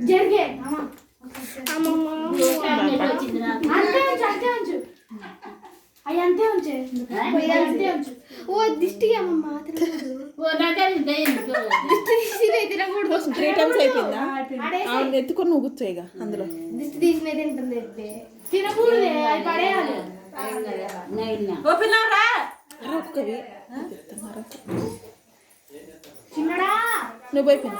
జరిగే అవి అంతే ఉంచే అంతే ఉంచు. ఓ దిష్టి అమ్మమ్మ ఎత్తుకొని నువ్వు కూర్చోయిగా అందులో దిష్టి తీసినవి తింటుంది. తినకూడదు, అది పడేయాలి. చిన్నడా నువ్వు పోయిపోయినా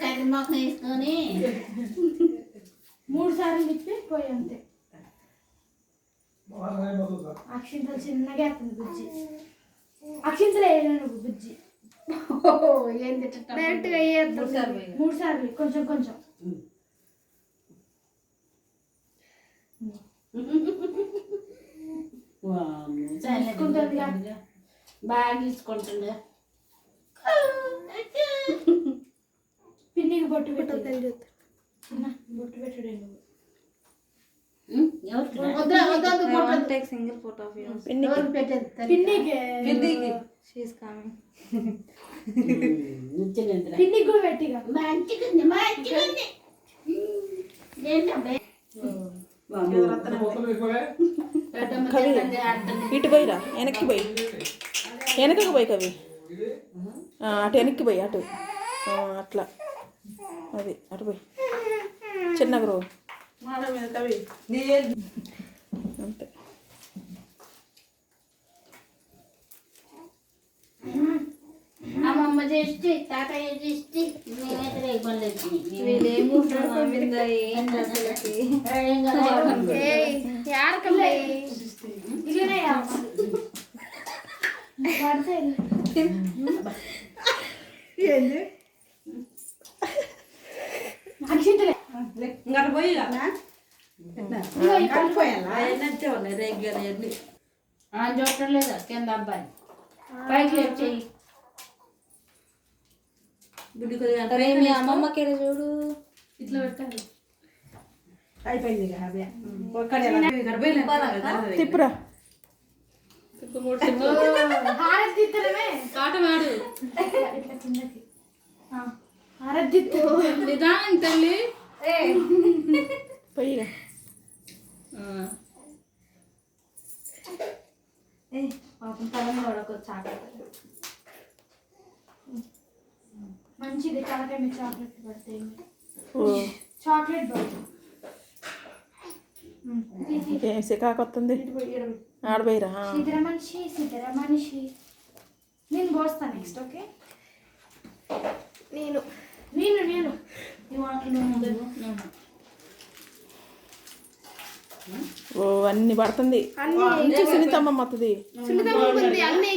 కర్రీమాకు వేసుకొని 3 సార్లు తిప్పి పోయి అంతే. అక్షింతలు చిన్నగా వేస్తుంది బుజ్జి. అక్షింతలు వేయలేను బుజ్జి. డైరెక్ట్ గా 3 సార్లు కొంచెం కొంచెం. బాగా తీసుకుంటుండే. పిన్నికి బొట్టు పెట్టు. బొట్టు పెట్టడే నువ్వు. Single photo of you. పిన్నికి కూడా పెట్టిగా. ఇటు పోయిరా, వెనక్కి పోయి, వెనకకు పోయి కవి, అటు వెనక్కి పోయి, అటు అట్లా, అది అటు పోయి చిన్నగా రో అంతే. అమ్మమ్మ చేసి తాతయ్య చేసి చూడలేదా కింద అబ్బాయి పైకి లేచేయి. మీ అమ్మమ్మకి చూడు ఇట్లా పెట్టాలి. అయిపోయింది తిప్పురా. నిదానం తల్లి పోయిరా. మంచిది. తలకాయ మీద చాక్లెట్ పడతాయి. చాక్లెట్ సికాకొస్తుంది ఆడపోయిరా. సిద్ధర మనిషి నేను పోస్తాను నెక్స్ట్. ఓకే నేను నేను నేను ఓ అన్ని పడుతుంది. సునీతమ్మ వస్తుంది. సునీతమ్మ ఉంది అన్నీ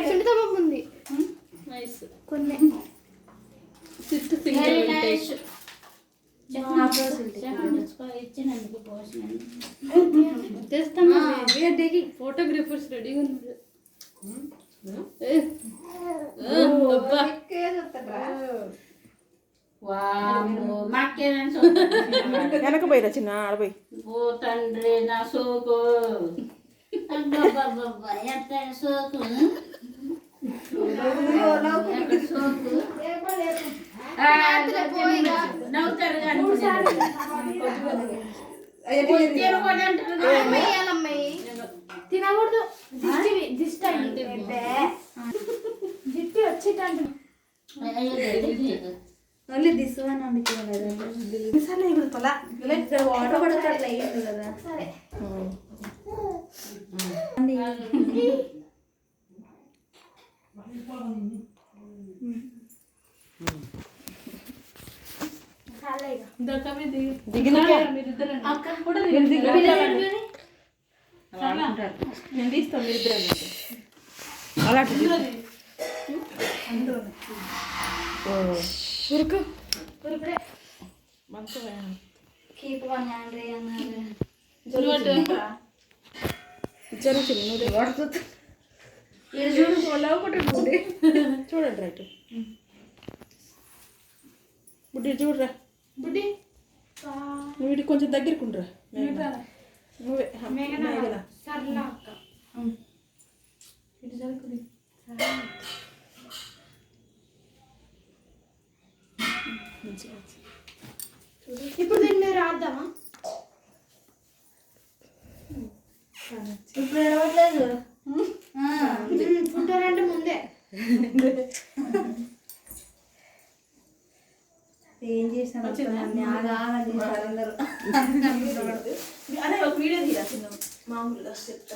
సునీతమ్మ ఉంది కొన్ని. ఫోటోగ్రాఫర్స్ రెడీగా ఉన్నారు. వెనక పోయిరా చిన్న ఆడపోయి. ఓ తండ్రి నా సోకు ఎంత సోకు సోకు నవ్వుతారు తినకూడదు. జిట్టి వచ్చేటంటు ఓన్లీ దిస్ వన్ అందుకే వాటర్ పడతా అట్లా అయ్యింది కదా. సరే నేను తీస్తాను మీరిద్దరు అలా ఉరుకు మంచిగా కీప్ వన్ హ్యాండ్ రే అన్నారు. జరుగుతుంది ఇది చూడు పొలం ఒకటి బుడ్డి. చూడండి రైట్ బుడ్డి చూడరా బుడ్డి నువ్వు వీటికి కొంచెం దగ్గరికి ఉండరా నువ్వే మేఘన సర్లా అక్క ఇటు జరుపుది. ఇప్పుడు దీన్ని మీరు రాద్దామా? ఇప్పుడు ఎడవట్లేదు. పుట్టారంటే ముందే ఏం చేసాను అందరూ అదే ఒక వీడియో తీరా చిన్న మామూలుగా చెప్తా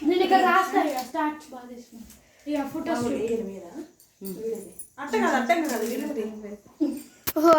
నేను ఇక్కడ రాస్తాను ఇక స్టార్ట్ బాగా తీసుకున్నాను ఇక ఫోటోస్ మీద అట్ట కాదు వీడియో ఓహో